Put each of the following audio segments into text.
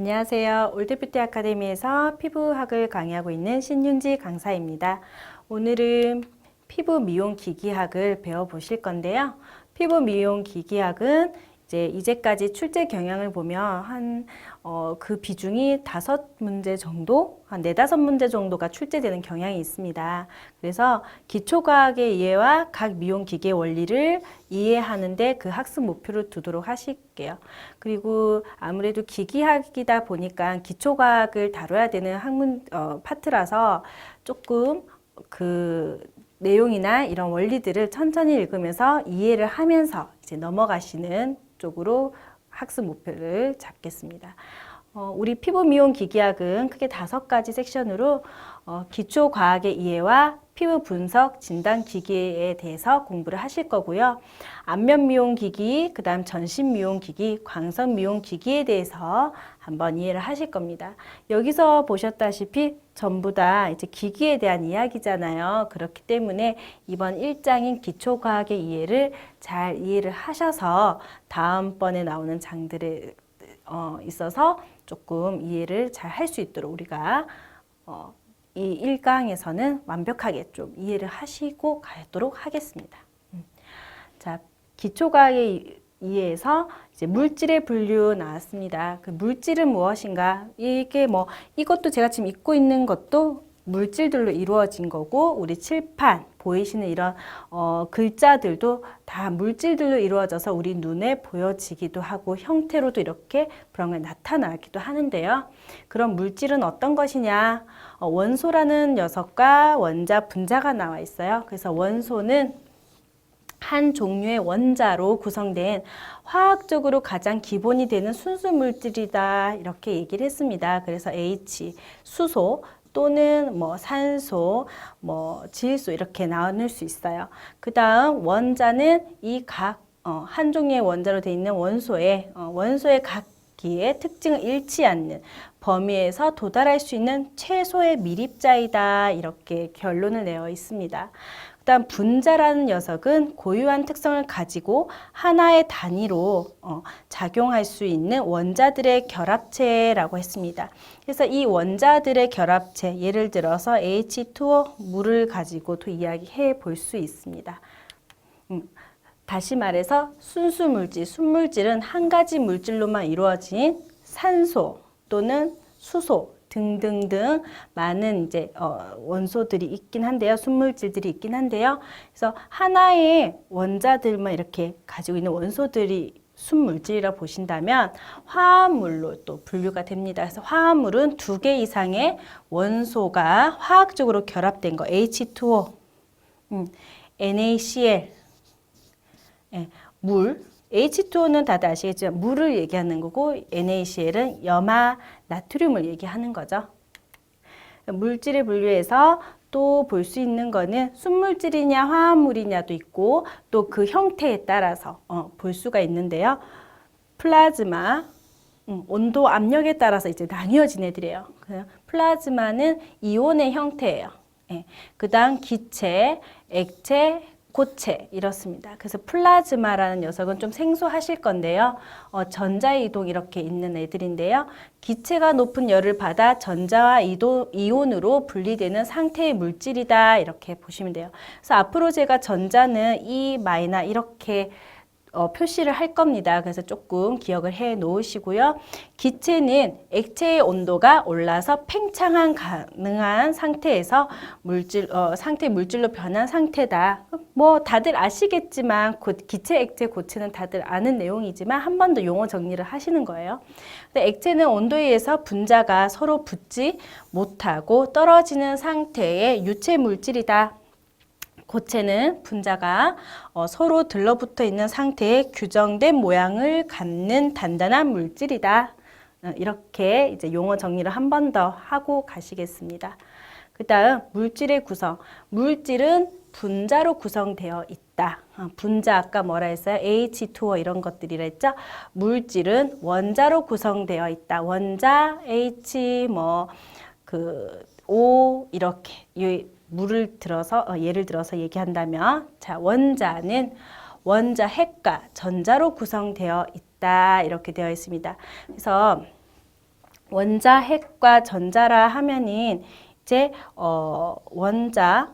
안녕하세요. 올드뷰티 아카데미에서 피부학을 강의하고 있는 신윤지 강사입니다. 오늘은 피부 미용 기기학을 배워보실 건데요. 피부 미용 기기학은 이제까지 출제 경향을 보면 그 비중이 5문제 정도, 한 4~5문제 정도가 출제되는 경향이 있습니다. 그래서 기초과학의 이해와 각 미용 기기의 원리를 이해하는데 그 학습 목표를 두도록 하실게요. 그리고 아무래도 기기학이다 보니까 기초과학을 다뤄야 되는 파트라서 조금 그 내용이나 이런 원리들을 천천히 읽으면서 이해를 하면서 이제 넘어가시는 쪽으로 학습 목표를 잡겠습니다. 우리 피부 미용 기기학은 크게 5가지 섹션으로 기초 과학의 이해와 피부 분석 진단 기기에 대해서 공부를 하실 거고요. 안면 미용 기기, 그다음 전신 미용 기기, 광선 미용 기기에 대해서 한번 이해를 하실 겁니다. 여기서 보셨다시피 전부 다 이제 기기에 대한 이야기잖아요. 그렇기 때문에 이번 1장인 기초 과학의 이해를 잘 이해를 하셔서 다음번에 나오는 장들에 있어서 조금 이해를 잘 할 수 있도록 우리가 이 1강에서는 완벽하게 좀 이해를 하시고 가도록 하겠습니다. 자, 기초과학의 이해에서 이제 물질의 분류 나왔습니다. 그 물질은 무엇인가? 이것도 제가 지금 입고 있는 것도 물질들로 이루어진 거고, 우리 칠판 보이시는 이런 글자들도 다 물질들로 이루어져서 우리 눈에 보여지기도 하고 형태로도 이렇게 그런 게 나타나기도 하는데요. 그럼 물질은 어떤 것이냐? 원소라는 녀석과 원자, 분자가 나와 있어요. 그래서 원소는 한 종류의 원자로 구성된 화학적으로 가장 기본이 되는 순수 물질이다, 이렇게 얘기를 했습니다. 그래서 H, 수소 또는 산소, 질소 이렇게 나눌 수 있어요. 그 다음 원자는 이 한 종류의 원자로 되어 있는 원소의 각기의 특징을 잃지 않는 범위에서 도달할 수 있는 최소의 밀입자이다, 이렇게 결론을 내어 있습니다. 그다음 분자라는 녀석은 고유한 특성을 가지고 하나의 단위로 작용할 수 있는 원자들의 결합체라고 했습니다. 그래서 이 원자들의 결합체, 예를 들어서 H2O 물을 가지고도 이야기해 볼 수 있습니다. 다시 말해서 순수 물질, 순물질은 한 가지 물질로만 이루어진 산소 또는 수소 등등등 많은 원소들이 있긴 한데요. 순물질들이 있긴 한데요. 그래서 하나의 원자들만 이렇게 가지고 있는 원소들이 순물질이라 보신다면 화합물로 또 분류가 됩니다. 그래서 화합물은 2개 이상의 원소가 화학적으로 결합된 거, H2O, NaCl, 물, H2O는 다들 아시겠지만 물을 얘기하는 거고, NaCl은 염화 나트륨을 얘기하는 거죠. 물질의 분류에서 또 볼 수 있는 거는 순물질이냐 화합물이냐도 있고, 또 그 형태에 따라서 볼 수가 있는데요. 플라즈마, 온도, 압력에 따라서 이제 나뉘어진 애들이에요. 플라즈마는 이온의 형태예요. 그 다음 기체, 액체, 고체 이렇습니다. 그래서 플라즈마라는 녀석은 좀 생소하실 건데요. 전자이동 이렇게 있는 애들인데요. 기체가 높은 열을 받아 전자와 이온으로 분리되는 상태의 물질이다, 이렇게 보시면 돼요. 그래서 앞으로 제가 전자는 E- 이렇게 표시를 할 겁니다. 그래서 조금 기억을 해 놓으시고요. 기체는 액체의 온도가 올라서 팽창한 가능한 상태에서 상태 물질로 변한 상태다. 다들 아시겠지만 기체, 액체, 고체는 다들 아는 내용이지만 한 번 더 용어 정리를 하시는 거예요. 액체는 온도에 의해서 분자가 서로 붙지 못하고 떨어지는 상태의 유체 물질이다. 고체는 분자가 서로 들러붙어 있는 상태의 규정된 모양을 갖는 단단한 물질이다. 이렇게 이제 용어 정리를 한 번 더 하고 가시겠습니다. 그 다음 물질의 구성. 물질은 분자로 구성되어 있다. 분자 아까 뭐라 했어요? H2O 이런 것들이라 했죠? 물질은 원자로 구성되어 있다. 원자, H, O 이렇게 예를 들어서 얘기한다면, 자, 원자는 원자 핵과 전자로 구성되어 있다, 이렇게 되어 있습니다. 그래서 원자, 핵과 전자라 하면은 이제 원자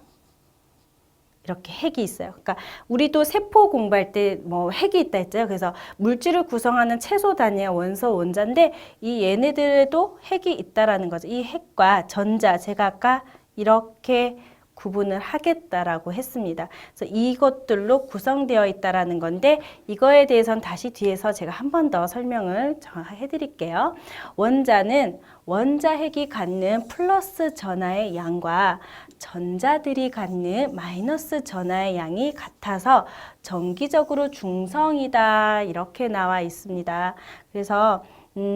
이렇게 핵이 있어요. 그러니까 우리도 세포 공부할 때 뭐 핵이 있다 했잖아요. 그래서 물질을 구성하는 최소 단위가 원소, 원자인데 이 얘네들에도 핵이 있다라는 거죠. 이 핵과 전자, 제가 아까 이렇게 구분을 하겠다라고 했습니다. 그래서 이것들로 구성되어 있다라는 건데 이거에 대해서는 다시 뒤에서 제가 한 번 더 설명을 해드릴게요. 원자는 원자핵이 갖는 플러스 전하의 양과 전자들이 갖는 마이너스 전하의 양이 같아서 정기적으로 중성이다 이렇게 나와 있습니다. 그래서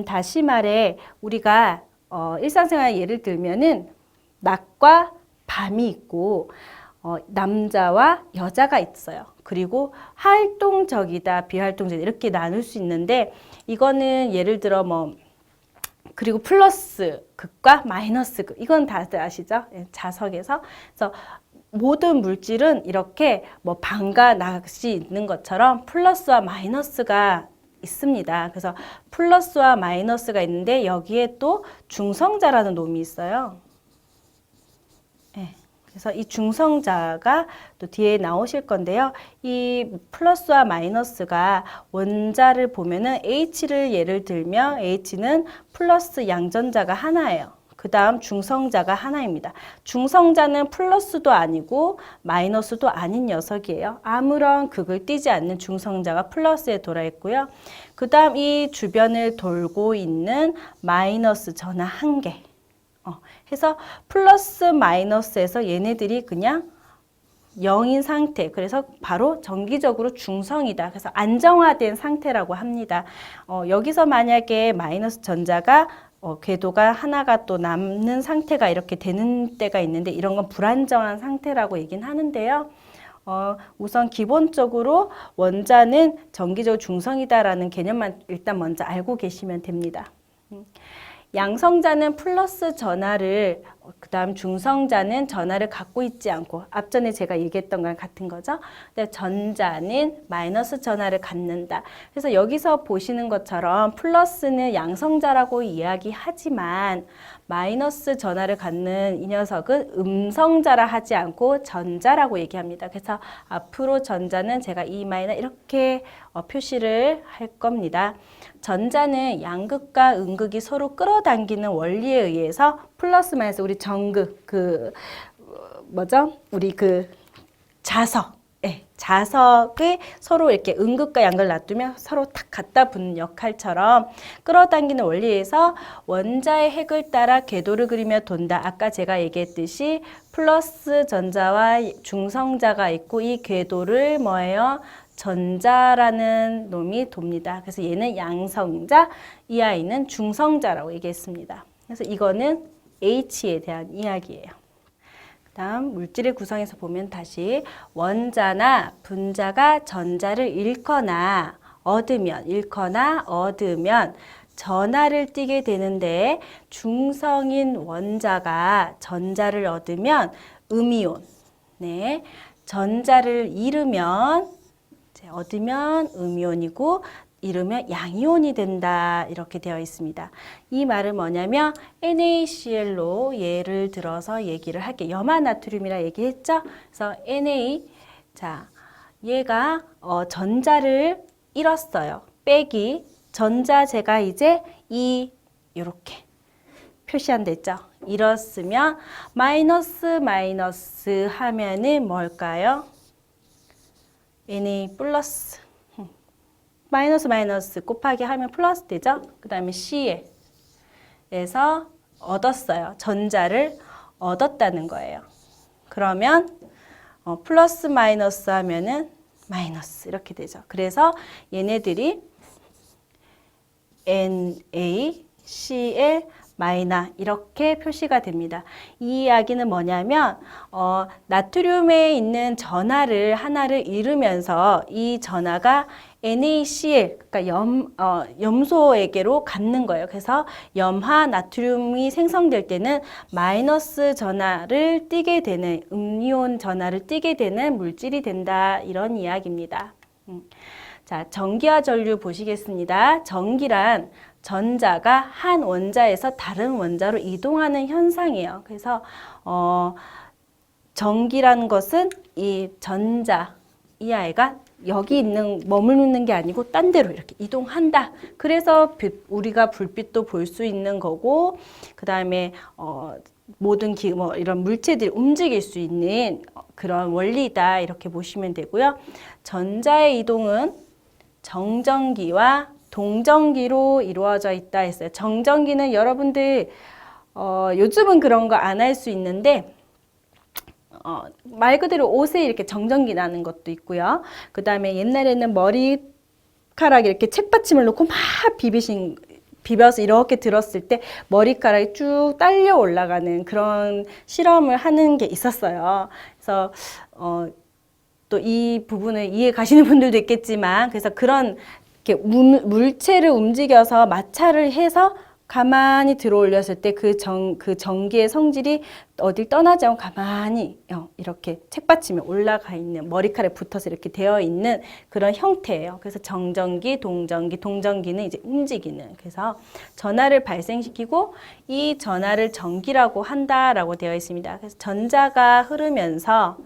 다시 말해 우리가 일상생활 예를 들면은 낮과 밤이 있고 남자와 여자가 있어요. 그리고 활동적이다, 비활동적이다 이렇게 나눌 수 있는데 이거는 예를 들어 뭐 그리고 플러스 극과 마이너스 극 이건 다들 아시죠? 자석에서 그래서 모든 물질은 이렇게 뭐 방과 낮이 있는 것처럼 플러스와 마이너스가 있습니다. 그래서 플러스와 마이너스가 있는데 여기에 또 중성자라는 놈이 있어요. 그래서 이 중성자가 또 뒤에 나오실 건데요. 이 플러스와 마이너스가 원자를 보면은 H를 예를 들면 H는 플러스 양전자가 하나예요. 그 다음 중성자가 하나입니다. 중성자는 플러스도 아니고 마이너스도 아닌 녀석이에요. 아무런 극을 띠지 않는 중성자가 플러스에 돌아 있고요. 그 다음 이 주변을 돌고 있는 마이너스 전하 한 개. 해서 플러스 마이너스에서 얘네들이 그냥 0인 상태. 그래서 바로 정기적으로 중성이다. 그래서 안정화된 상태라고 합니다. 여기서 만약에 마이너스 전자가 궤도가 하나가 또 남는 상태가 이렇게 되는 때가 있는데 이런 건 불안정한 상태라고 얘기는 하는데요. 우선 기본적으로 원자는 정기적으로 중성이다라는 개념만 일단 먼저 알고 계시면 됩니다. 양성자는 플러스 전하를 그 다음 중성자는 전하를 갖고 있지 않고 앞전에 제가 얘기했던 거랑 같은 거죠. 근데 전자는 마이너스 전하를 갖는다. 그래서 여기서 보시는 것처럼 플러스는 양성자라고 이야기하지만 마이너스 전하를 갖는 이 녀석은 음성자라 하지 않고 전자라고 얘기합니다. 그래서 앞으로 전자는 제가 E- 이렇게 표시를 할 겁니다. 전자는 양극과 음극이 서로 끌어당기는 원리에 의해서 플러스 마이너스 우리 전극 우리 자석 자석을 서로 이렇게 음극과 양극을 놔두면 서로 탁 갖다 붙는 역할처럼 끌어당기는 원리에서 원자의 핵을 따라 궤도를 그리며 돈다. 아까 제가 얘기했듯이 플러스 전자와 중성자가 있고 이 궤도를 뭐예요? 전자라는 놈이 돕니다. 그래서 얘는 양성자, 이 아이는 중성자라고 얘기했습니다. 그래서 이거는 H에 대한 이야기예요. 그 다음 물질의 구성에서 보면 다시 원자나 분자가 전자를 잃거나 얻으면 전하를 띠게 되는데 중성인 원자가 전자를 얻으면 음이온, 전자를 얻으면 음이온이고 잃으면 양이온이 된다 이렇게 되어 있습니다. 이 말은 뭐냐면 NaCl로 예를 들어서 얘기를 할게요. 염화나트륨이라 얘기했죠? 그래서 Na 얘가 전자를 잃었어요. 빼기 전자 제가 이제 이렇게 표시한다 했죠? 잃었으면 마이너스 하면은 뭘까요? Na 플러스 마이너스 곱하기 하면 플러스 되죠? 그 다음에 C에서 얻었어요. 전자를 얻었다는 거예요. 그러면 플러스 마이너스 하면은 마이너스 이렇게 되죠. 그래서 얘네들이 NaCl 이렇게 표시가 됩니다. 이 이야기는 뭐냐면 나트륨에 있는 전하를 하나를 잃으면서 이 전하가 NaCl, 그러니까 염소에게로 갖는 거예요. 그래서 염화 나트륨이 생성될 때는 마이너스 전하를 띠게 되는, 음이온 전하를 띠게 되는 물질이 된다. 이런 이야기입니다. 자, 전기와 전류 보시겠습니다. 전기란 전자가 한 원자에서 다른 원자로 이동하는 현상이에요. 그래서 전기라는 것은 이 전자, 이 아이가 여기 머무르는 게 아니고 딴 데로 이렇게 이동한다. 그래서 우리가 불빛도 볼 수 있는 거고, 그 다음에 모든 이런 물체들이 움직일 수 있는 그런 원리다. 이렇게 보시면 되고요. 전자의 이동은 정전기와 동전기로 이루어져 있다 했어요. 정전기는 여러분들 요즘은 그런 거 안 할 수 있는데 말 그대로 옷에 이렇게 정전기 나는 것도 있고요. 그 다음에 옛날에는 머리카락 이렇게 책받침을 놓고 막 비벼서 이렇게 들었을 때 머리카락이 쭉 딸려 올라가는 그런 실험을 하는 게 있었어요. 그래서 또 이 부분을 이해 가시는 분들도 있겠지만, 그래서 그런 이렇게 물체를 움직여서 마찰을 해서 가만히 들어 올렸을 때 그 전기의 성질이 어딜 떠나지 않고 가만히 이렇게 책받침에 올라가 있는, 머리카락에 붙어서 이렇게 되어 있는 그런 형태예요. 그래서 정전기, 동전기는 이제 움직이는, 그래서 전하를 발생시키고 이 전하를 전기라고 한다라고 되어 있습니다. 그래서 전자가 흐르면서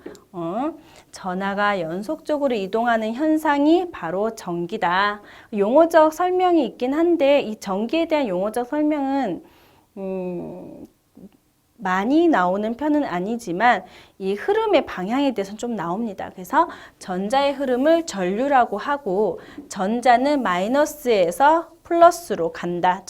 전하가 연속적으로 이동하는 현상이 바로 전기다. 용어적 설명이 있긴 한데 이 전기에 대한 용어적 설명은 많이 나오는 편은 아니지만 이 흐름의 방향에 대해서는 좀 나옵니다. 그래서 전자의 흐름을 전류라고 하고, 전자는 마이너스에서 플러스로 간다.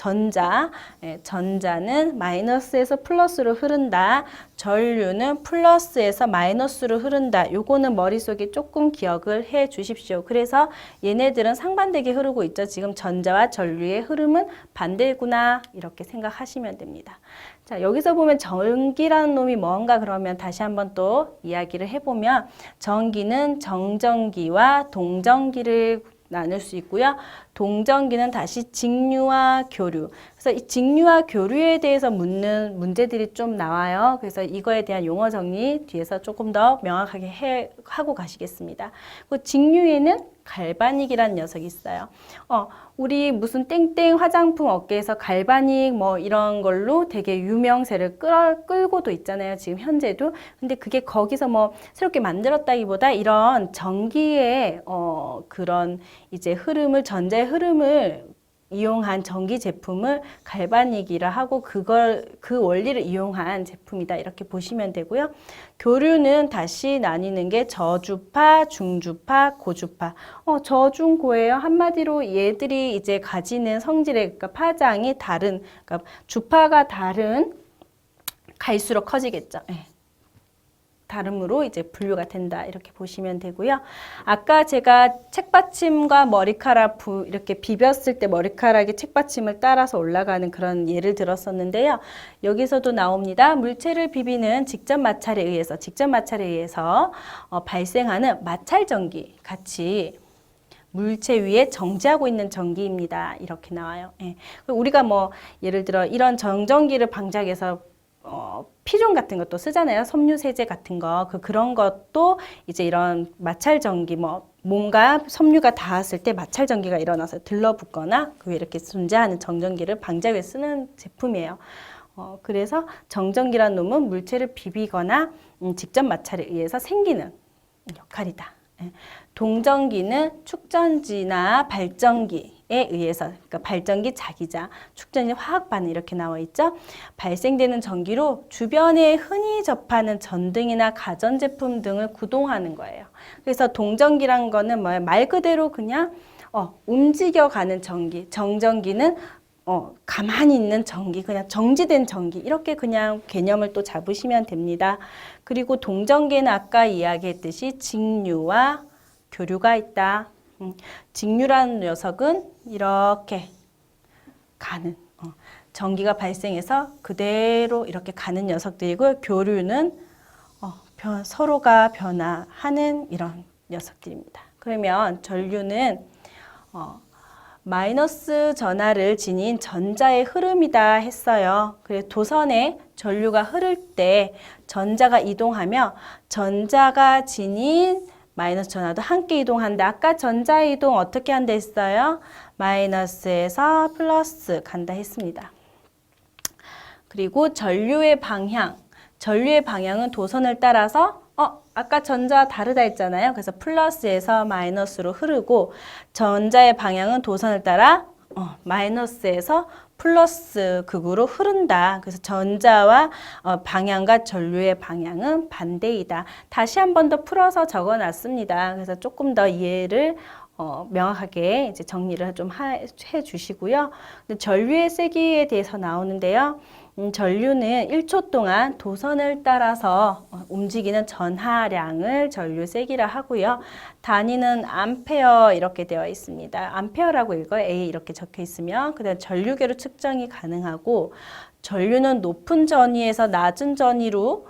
전자는 마이너스에서 플러스로 흐른다. 전류는 플러스에서 마이너스로 흐른다. 요거는 머릿속에 조금 기억을 해 주십시오. 그래서 얘네들은 상반되게 흐르고 있죠. 지금 전자와 전류의 흐름은 반대구나, 이렇게 생각하시면 됩니다. 자, 여기서 보면 전기라는 놈이 뭔가, 그러면 다시 한번 또 이야기를 해보면, 전기는 정전기와 동전기를 나눌 수 있고요. 동전기는 다시 직류와 교류. 그래서 이 직류와 교류에 대해서 묻는 문제들이 좀 나와요. 그래서 이거에 대한 용어 정리 뒤에서 조금 더 명확하게 하고 가시겠습니다. 그 직류에는 갈바닉이라는 녀석이 있어요. 우리 무슨 땡땡 화장품 업계에서 갈바닉 뭐 이런 걸로 되게 유명세를 끌고도 있잖아요. 지금 현재도. 근데 그게 거기서 뭐 새롭게 만들었다기보다 이런 전기의 그런 이제 흐름을, 전자의 흐름을 이용한 전기 제품을 갈바닉이라 하고, 그 원리를 이용한 제품이다, 이렇게 보시면 되고요. 교류는 다시 나뉘는 게 저주파, 중주파, 고주파. 저중고예요. 한마디로 얘들이 이제 가지는 성질의, 그러니까 파장이 다른, 그러니까 주파가 다른 갈수록 커지겠죠. 네. 다름으로 이제 분류가 된다, 이렇게 보시면 되고요. 아까 제가 책받침과 머리카락 이렇게 비볐을 때 머리카락이 책받침을 따라서 올라가는 그런 예를 들었었는데요. 여기서도 나옵니다. 물체를 비비는 직접 마찰에 의해서 발생하는 마찰전기, 같이 물체 위에 정지하고 있는 전기입니다. 이렇게 나와요. 예. 우리가 뭐 예를 들어 이런 정전기를 방지하기 위해서 피존 같은 것도 쓰잖아요. 섬유세제 같은 거. 그런 것도 이제 이런 마찰전기, 뭔가 섬유가 닿았을 때 마찰전기가 일어나서 들러붙거나 그 위에 이렇게 존재하는 정전기를 방지하기 위해 쓰는 제품이에요. 그래서 정전기라는 놈은 물체를 비비거나 직접 마찰에 의해서 생기는 역할이다. 동전기는 축전지나 발전기에 의해서, 그러니까 발전기 자기장, 축전지 화학 반응 이렇게 나와 있죠. 발생되는 전기로 주변에 흔히 접하는 전등이나 가전제품 등을 구동하는 거예요. 그래서 동전기란 거는 뭐예요? 말 그대로 그냥 움직여가는 전기. 정전기는 가만히 있는 전기, 그냥 정지된 전기, 이렇게 그냥 개념을 또 잡으시면 됩니다. 그리고 동전기는 아까 이야기했듯이 직류와 교류가 있다. 직류라는 녀석은 이렇게 가는, 전기가 발생해서 그대로 이렇게 가는 녀석들이고, 교류는 서로가 변화하는 이런 녀석들입니다. 그러면 전류는 마이너스 전하를 지닌 전자의 흐름이다 했어요. 그래서 도선에 전류가 흐를 때 전자가 이동하며 전자가 지닌 마이너스 전하도 함께 이동한다. 아까 전자이동 어떻게 한다 했어요? 마이너스에서 플러스 간다 했습니다. 그리고 전류의 방향은 도선을 따라서 아까 전자와 다르다 했잖아요. 그래서 플러스에서 마이너스로 흐르고 전자의 방향은 도선을 따라 마이너스에서 플러스 극으로 흐른다. 그래서 전자와 방향과 전류의 방향은 반대이다. 다시 한 번 더 풀어서 적어놨습니다. 그래서 조금 더 이해를 명확하게 이제 정리를 좀 해주시고요. 전류의 세기에 대해서 나오는데요. 전류는 1초 동안 도선을 따라서 움직이는 전하량을 전류 세기라 하고요. 단위는 암페어 이렇게 되어 있습니다. 암페어라고 읽어요. A 이렇게 적혀 있으면. 그다음 전류계로 측정이 가능하고 전류는 높은 전위에서 낮은 전위로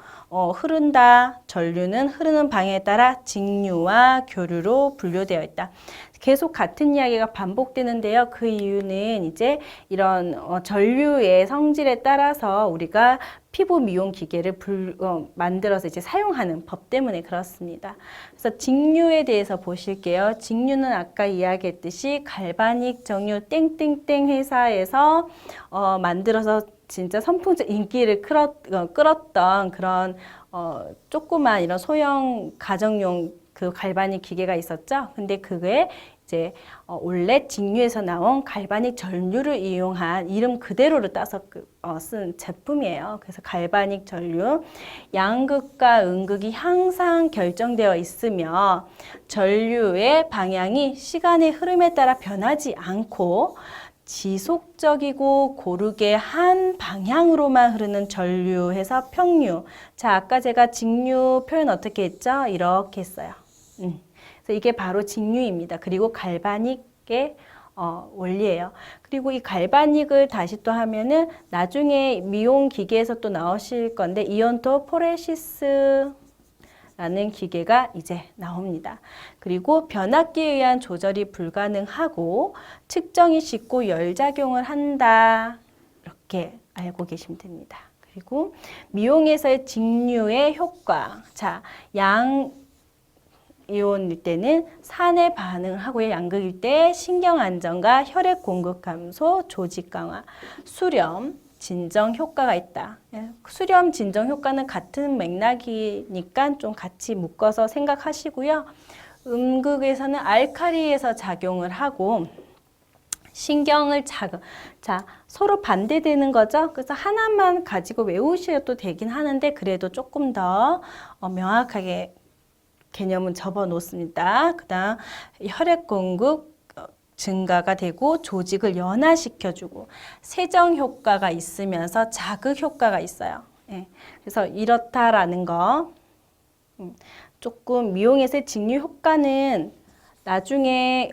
흐른다. 전류는 흐르는 방향에 따라 직류와 교류로 분류되어 있다. 계속 같은 이야기가 반복되는데요. 그 이유는 이제 이런 전류의 성질에 따라서 우리가 피부 미용 기계를 만들어서 이제 사용하는 법 때문에 그렇습니다. 그래서 직류에 대해서 보실게요. 직류는 아까 이야기했듯이 갈바닉 정유 땡땡땡 회사에서 만들어서 진짜 선풍적 인기를 끌었던 그런 조그만 이런 소형 가정용 그 갈바닉 기계가 있었죠. 근데 그게 이제 원래 직류에서 나온 갈바닉 전류를 이용한 이름 그대로를 따서 쓴 제품이에요. 그래서 갈바닉 전류, 양극과 음극이 항상 결정되어 있으며 전류의 방향이 시간의 흐름에 따라 변하지 않고 지속적이고 고르게 한 방향으로만 흐르는 전류에서 평류. 자, 아까 제가 직류 표현 어떻게 했죠? 이렇게 했어요. 그래서 이게 바로 직류입니다. 그리고 갈바닉의 원리예요. 그리고 이 갈바닉을 다시 또 하면은 나중에 미용 기계에서 또 나오실 건데 이온토 포레시스 라는 기계가 이제 나옵니다. 그리고 변압기에 의한 조절이 불가능하고 측정이 쉽고 열작용을 한다. 이렇게 알고 계시면 됩니다. 그리고 미용에서의 직류의 효과. 자, 양이온일 때는 산에 반응을 하고요. 양극일 때 신경 안정과 혈액 공급 감소, 조직 강화, 수렴, 진정 효과가 있다. 수렴, 진정 효과는 같은 맥락이니까 좀 같이 묶어서 생각하시고요. 음극에서는 알카리에서 작용을 하고 신경을 자, 서로 반대되는 거죠. 그래서 하나만 가지고 외우셔도 되긴 하는데 그래도 조금 더 명확하게 개념은 접어 놓습니다. 그 다음 혈액 공급 증가가 되고 조직을 연화시켜주고 세정 효과가 있으면서 자극 효과가 있어요. 예, 그래서 이렇다라는 거 조금 미용에서의 직류 효과는 나중에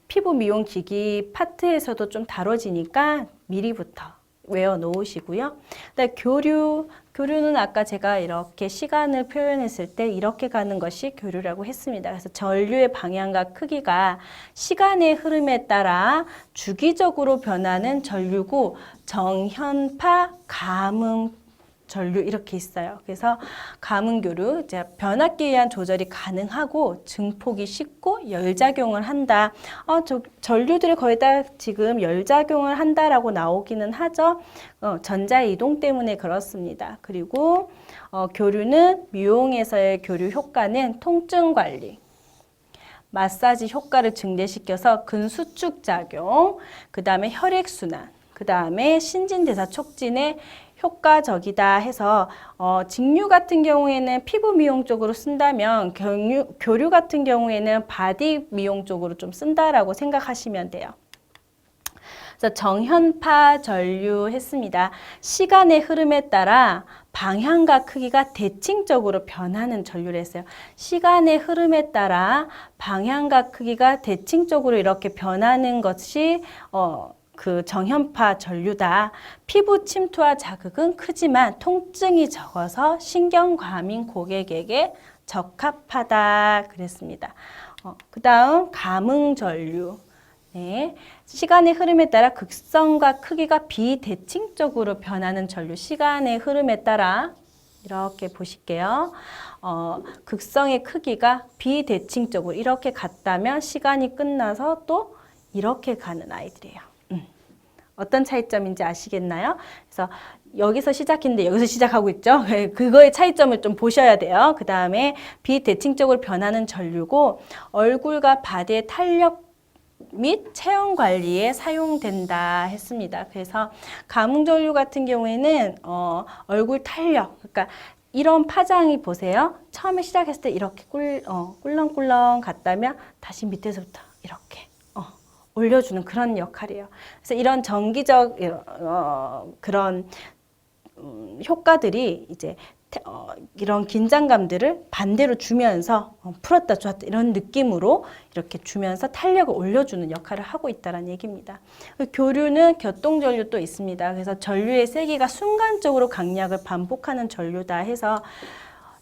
피부 미용 기기 파트에서도 좀 다뤄지니까 미리부터 외워 놓으시고요. 그다음에 교류는 아까 제가 이렇게 시간을 표현했을 때 이렇게 가는 것이 교류라고 했습니다. 그래서 전류의 방향과 크기가 시간의 흐름에 따라 주기적으로 변하는 전류고 정현파, 감응 전류 이렇게 있어요. 그래서 감응교류, 이제 변압기에 의한 조절이 가능하고 증폭이 쉽고 열작용을 한다. 전류들이 거의 다 지금 열작용을 한다라고 나오기는 하죠. 전자의 이동 때문에 그렇습니다. 그리고 교류는 미용에서의 교류 효과는 통증 관리, 마사지 효과를 증대시켜서 근수축 작용, 그 다음에 혈액순환, 그 다음에 신진대사 촉진에 효과적이다 해서 직류 같은 경우에는 피부 미용 쪽으로 쓴다면 교류 같은 경우에는 바디 미용 쪽으로 좀 쓴다라고 생각하시면 돼요. 그래서 정현파 전류 했습니다. 시간의 흐름에 따라 방향과 크기가 대칭적으로 변하는 전류를 했어요. 시간의 흐름에 따라 방향과 크기가 대칭적으로 이렇게 변하는 것이 그 정현파 전류다. 피부 침투와 자극은 크지만 통증이 적어서 신경과민 고객에게 적합하다 그랬습니다. 그 다음 감응 전류. 네. 시간의 흐름에 따라 극성과 크기가 비대칭적으로 변하는 전류. 시간의 흐름에 따라 이렇게 보실게요. 극성의 크기가 비대칭적으로 이렇게 갔다면 시간이 끝나서 또 이렇게 가는 아이들이에요. 어떤 차이점인지 아시겠나요? 그래서 여기서 시작했는데 여기서 시작하고 있죠. 그거의 차이점을 좀 보셔야 돼요. 그 다음에 비대칭적으로 변하는 전류고 얼굴과 바디의 탄력 및 체형 관리에 사용된다 했습니다. 그래서 감흥전류 같은 경우에는 얼굴 탄력, 그러니까 이런 파장이 보세요. 처음에 시작했을 때 이렇게 꿀렁꿀렁 갔다면 다시 밑에서부터 이렇게 올려주는 그런 역할이에요. 그래서 이런 정기적 그런 효과들이 이제 이런 긴장감들을 반대로 주면서 풀었다 줬다 이런 느낌으로 이렇게 주면서 탄력을 올려주는 역할을 하고 있다는 얘기입니다. 교류는 교통전류 또 있습니다. 그래서 전류의 세기가 순간적으로 강약을 반복하는 전류다 해서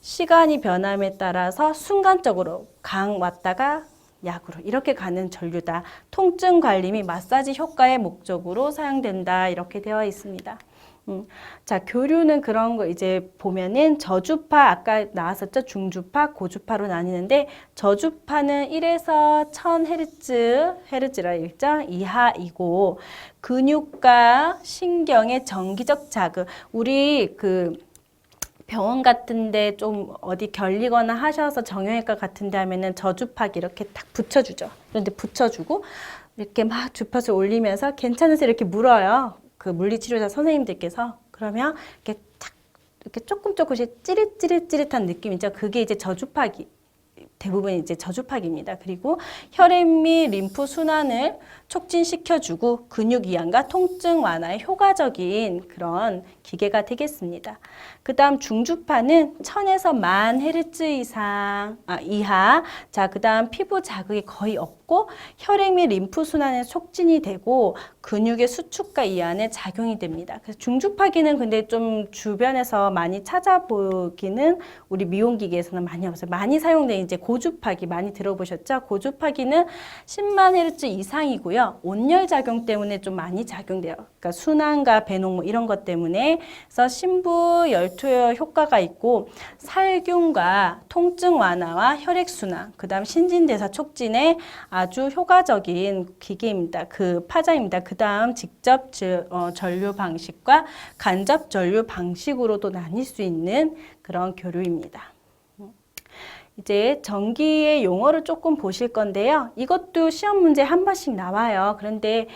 시간이 변함에 따라서 순간적으로 강 왔다가 약으로 이렇게 가는 전류다. 통증 관리 및 마사지 효과의 목적으로 사용된다. 이렇게 되어 있습니다. 자, 교류는 그런 거 이제 보면은 저주파 아까 나왔었죠? 중주파, 고주파로 나뉘는데 저주파는 1에서 1000Hz라 읽죠? 이하이고 근육과 신경의 정기적 자극. 우리 병원 같은데 좀 어디 결리거나 하셔서 정형외과 같은데 하면은 저주파기 이렇게 딱 붙여주죠. 그런데 붙여주고 이렇게 막 주파수 올리면서 괜찮으세요? 이렇게 물어요. 그 물리치료사 선생님들께서. 그러면 이렇게 탁 이렇게 조금씩 찌릿찌릿한 느낌이죠. 그게 이제 저주파기. 대부분 이제 저주파기입니다. 그리고 혈액 및 림프 순환을 촉진시켜주고 근육 이완과 통증 완화에 효과적인 그런 기계가 되겠습니다. 그 다음 중주파는 1000에서 10,000Hz 이하. 자, 그 다음 피부 자극이 거의 없고 혈액 및 림프 순환에 촉진이 되고 근육의 수축과 이완에 작용이 됩니다. 그래서 중주파기는 근데 좀 주변에서 많이 찾아보기는 우리 미용기계에서는 많이 없어요. 많이 사용되는 이제 고주파기 많이 들어보셨죠? 고주파기는 10만 Hz 이상이고요. 온열 작용 때문에 좀 많이 작용돼요. 그러니까 순환과 배농 뭐 이런 것 때문에. 그래서 심부 열투 효과가 있고 살균과 통증 완화와 혈액 순환, 그다음 신진대사 촉진에 아주 효과적인 기계입니다. 그 파장입니다. 그다음 직접 전류 방식과 간접 전류 방식으로도 나뉠 수 있는 그런 교류입니다. 이제 전기의 용어를 조금 보실 건데요. 이것도 시험 문제 한 번씩 나와요. 그런데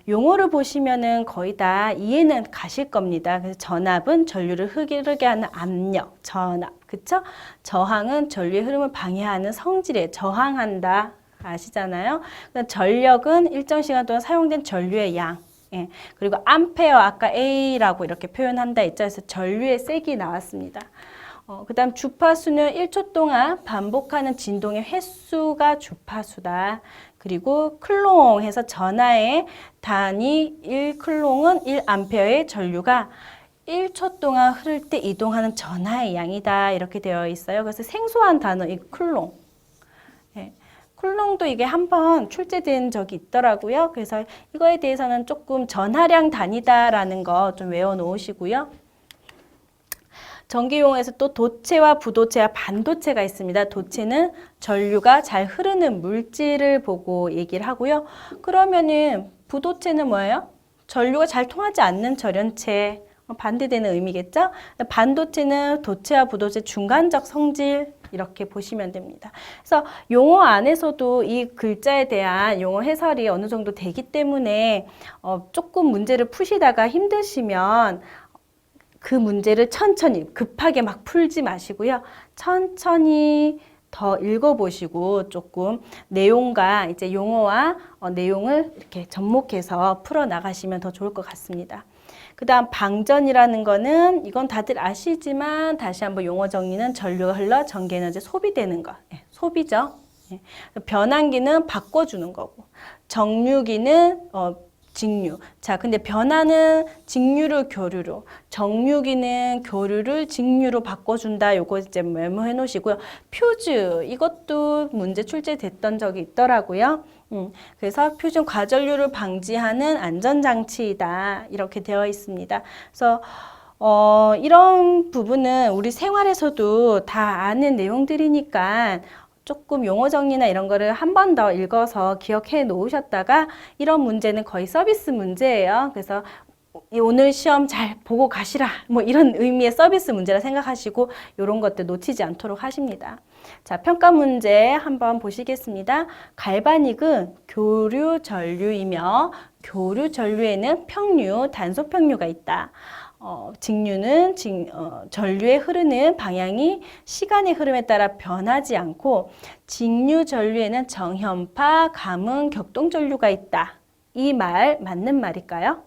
용어를 보시면은 거의 다 이해는 가실 겁니다. 그래서 전압은 전류를 흐르게 하는 압력, 전압, 그쵸? 저항은 전류의 흐름을 방해하는 성질에 저항한다. 아시잖아요? 전력은 일정 시간 동안 사용된 전류의 양. 예. 그리고 암페어 아까 A라고 이렇게 표현한다 했죠. 그래서 전류의 색이 나왔습니다. 그 다음 주파수는 1초 동안 반복하는 진동의 횟수가 주파수다. 그리고 클롱 해서 전하의 단위 1클롱은 1암페어의 전류가 1초 동안 흐를 때 이동하는 전하의 양이다. 이렇게 되어 있어요. 그래서 생소한 단어, 이 클롱. 예. 클롱도 이게 한번 출제된 적이 있더라고요. 그래서 이거에 대해서는 조금 전하량 단위다라는 거 좀 외워 놓으시고요. 전기용어에서 또 도체와 부도체와 반도체가 있습니다. 도체는 전류가 잘 흐르는 물질을 보고 얘기를 하고요. 그러면은 부도체는 뭐예요? 전류가 잘 통하지 않는 절연체, 반대되는 의미겠죠? 반도체는 도체와 부도체 중간적 성질 이렇게 보시면 됩니다. 그래서 용어 안에서도 이 글자에 대한 용어 해설이 어느 정도 되기 때문에 조금 문제를 푸시다가 힘드시면 그 문제를 천천히 급하게 막 풀지 마시고요. 천천히 더 읽어보시고 조금 내용과 이제 용어와 내용을 이렇게 접목해서 풀어나가시면 더 좋을 것 같습니다. 그 다음 방전이라는 거는 이건 다들 아시지만 다시 한번 용어 정리는 전류가 흘러 전기에너지 소비되는 거. 예, 소비죠. 예. 변환기는 바꿔주는 거고 정류기는 직류. 자, 근데 변화는 직류를 교류로, 정류기는 교류를 직류로 바꿔준다. 요거 이제 메모해 놓으시고요. 퓨즈, 이것도 문제 출제됐던 적이 있더라고요. 그래서 퓨즈 과전류를 방지하는 안전장치이다. 이렇게 되어 있습니다. 그래서 이런 부분은 우리 생활에서도 다 아는 내용들이니까 조금 용어 정리나 이런 거를 한 번 더 읽어서 기억해 놓으셨다가 이런 문제는 거의 서비스 문제예요. 그래서 오늘 시험 잘 보고 가시라 뭐 이런 의미의 서비스 문제라 생각하시고 이런 것들 놓치지 않도록 하십니다. 자, 평가 문제 한번 보시겠습니다. 갈바닉은 교류 전류이며 교류 전류에는 평류, 단소 평류가 있다. 직류는 전류의 흐르는 방향이 시간의 흐름에 따라 변하지 않고 직류 전류에는 정현파, 감응, 격동 전류가 있다. 이 말 맞는 말일까요?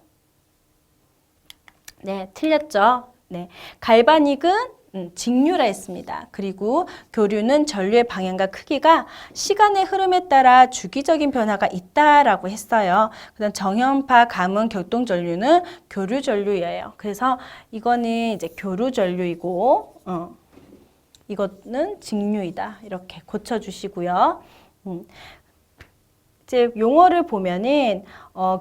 네, 틀렸죠. 네, 갈바닉은 직류라 했습니다. 그리고 교류는 전류의 방향과 크기가 시간의 흐름에 따라 주기적인 변화가 있다라고 했어요. 그다음 정현파, 감응, 격동 전류는 교류 전류예요. 그래서 이거는 이제 교류 전류이고, 이거는 직류이다. 이렇게 고쳐주시고요. 이제 용어를 보면은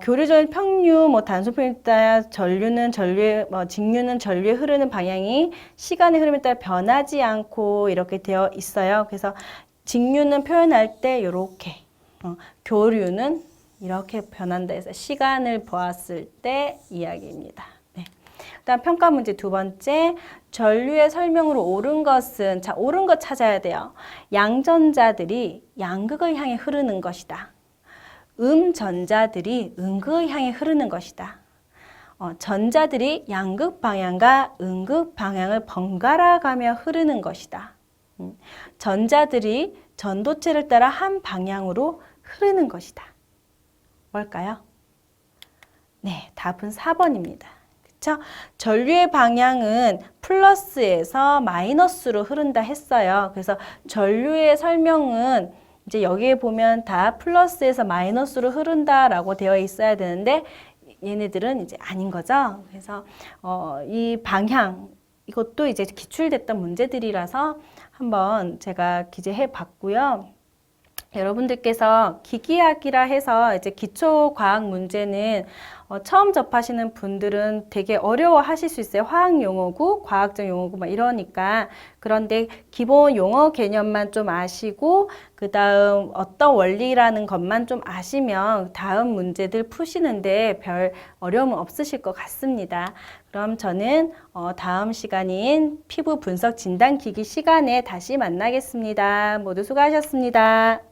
교류전 평류, 뭐 단소 평류에 따라 전류는 전류의 직류는 전류에 흐르는 방향이 시간의 흐름에 따라 변하지 않고 이렇게 되어 있어요. 그래서 직류는 표현할 때 이렇게, 교류는 이렇게 변한다 해서 시간을 보았을 때 이야기입니다. 네. 그다음 평가 문제 두 번째, 전류의 설명으로 옳은 것은, 자, 옳은 것 찾아야 돼요. 양전자들이 양극을 향해 흐르는 것이다. 음전자들이 음극을 향해 흐르는 것이다. 전자들이 양극 방향과 음극 방향을 번갈아 가며 흐르는 것이다. 전자들이 전도체를 따라 한 방향으로 흐르는 것이다. 뭘까요? 네, 답은 4번입니다. 그쵸? 전류의 방향은 플러스에서 마이너스로 흐른다 했어요. 그래서 전류의 설명은 이제 여기에 보면 다 플러스에서 마이너스로 흐른다라고 되어 있어야 되는데 얘네들은 이제 아닌 거죠. 그래서 이 방향 이것도 이제 기출됐던 문제들이라서 한번 제가 기재해 봤고요. 여러분들께서 기기학이라 해서 이제 기초과학 문제는 처음 접하시는 분들은 되게 어려워하실 수 있어요. 화학 용어고 과학적 용어고 막 이러니까. 그런데 기본 용어 개념만 좀 아시고 그 다음 어떤 원리라는 것만 좀 아시면 다음 문제들 푸시는데 별 어려움은 없으실 것 같습니다. 그럼 저는 다음 시간인 피부 분석 진단 기기 시간에 다시 만나겠습니다. 모두 수고하셨습니다.